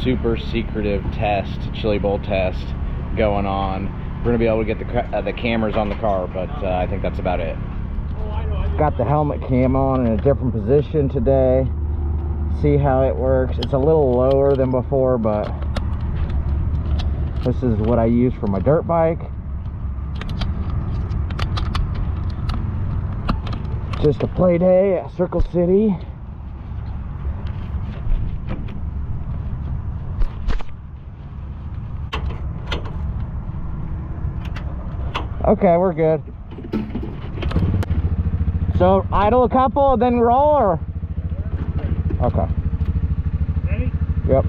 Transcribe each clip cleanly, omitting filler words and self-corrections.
super secretive test, Chili Bowl test going on. We're gonna be able to get the cameras on the car, but I think that's about it. Got the helmet cam on in a different position today. See how it works. It's a little lower than before, but this is what I use for my dirt bike. Just a play day at Circle City. Okay, we're good. So idle a couple, then roll, or? Okay. Ready? Yep.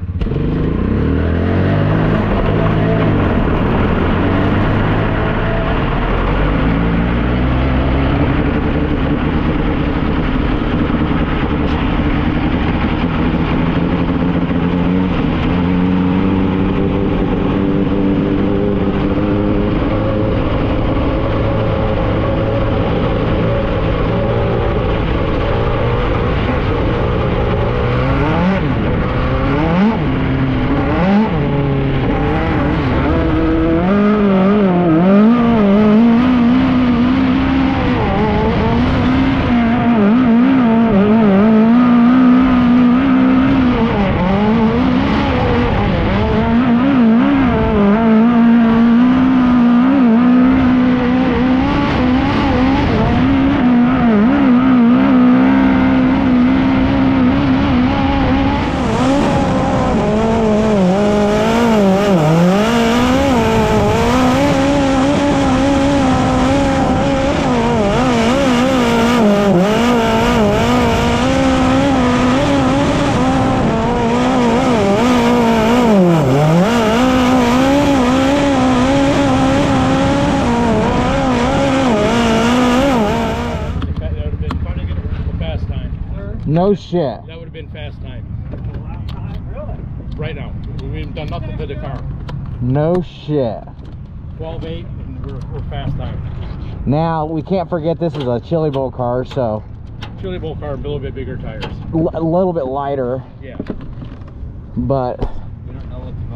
No shit. That would have been fast time. Right now. We haven't done nothing to the car. No shit. 12.8 and we're fast time. Now, we can't forget this is a Chili Bowl car, so... Chili Bowl car, a little bit bigger tires. A little bit lighter. Yeah. But,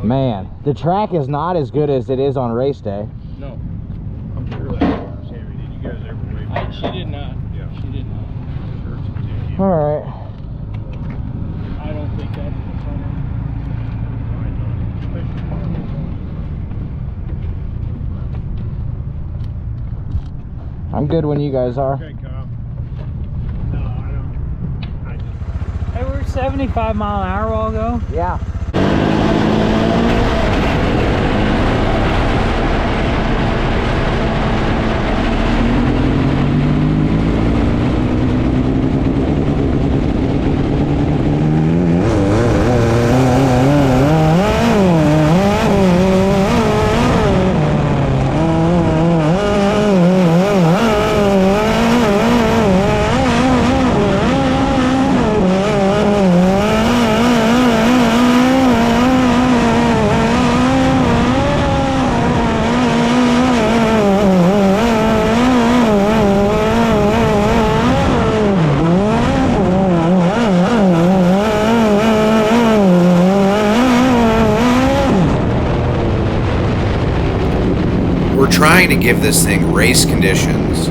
man, the track is not as good as it is on race day. No. I'm sure that. Sammy, did you guys ever wait? She did not. Yeah. She did not. All right. I don't think that. I'm good when you guys are. Okay, Kyle. No, I don't. Hey, we're 75 mile an hour a while ago. Yeah. Trying to give this thing race conditions,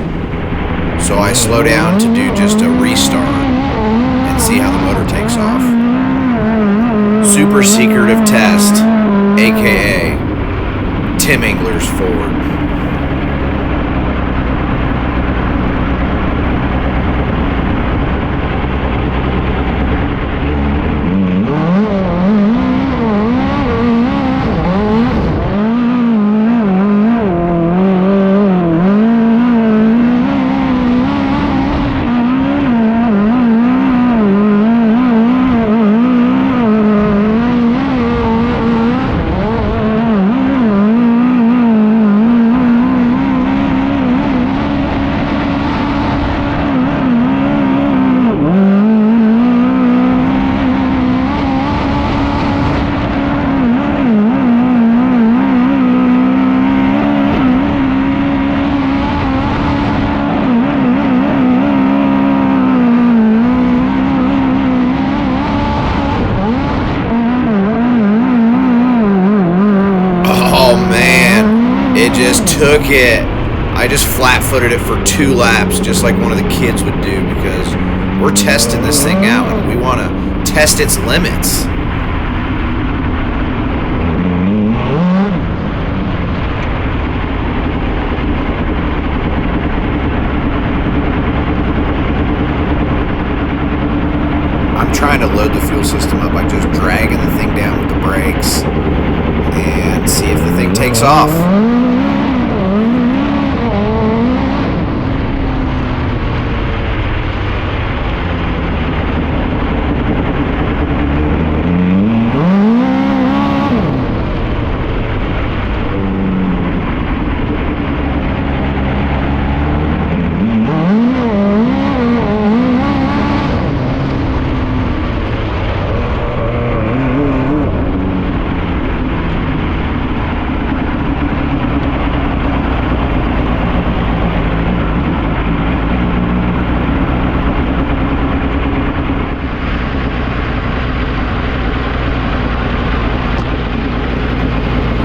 so I slow down to do just a restart and see how the motor takes off. Super secretive test, aka Engler's Ford. just took it. I just flat-footed it for 2 laps, just like one of the kids would do, because we're testing this thing out and we want to test its limits. I'm trying to load the fuel system up by just dragging the thing down with the brakes and see if the thing takes off.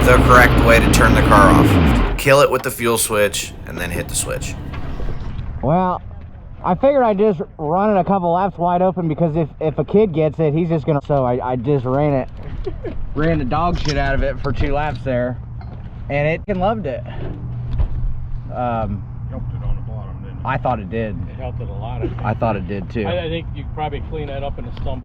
The correct way to turn the car off. Kill it with the fuel switch and then hit the switch. Well, I figured I'd just run it a couple laps wide open, because if a kid gets it, he's just gonna, so I just ran the dog shit out of it for 2 laps there, and it loved it. Helped it on the bottom, didn't it? I thought it did. It helped it a lot. I thought it did too. I think you could probably clean that up in the stump.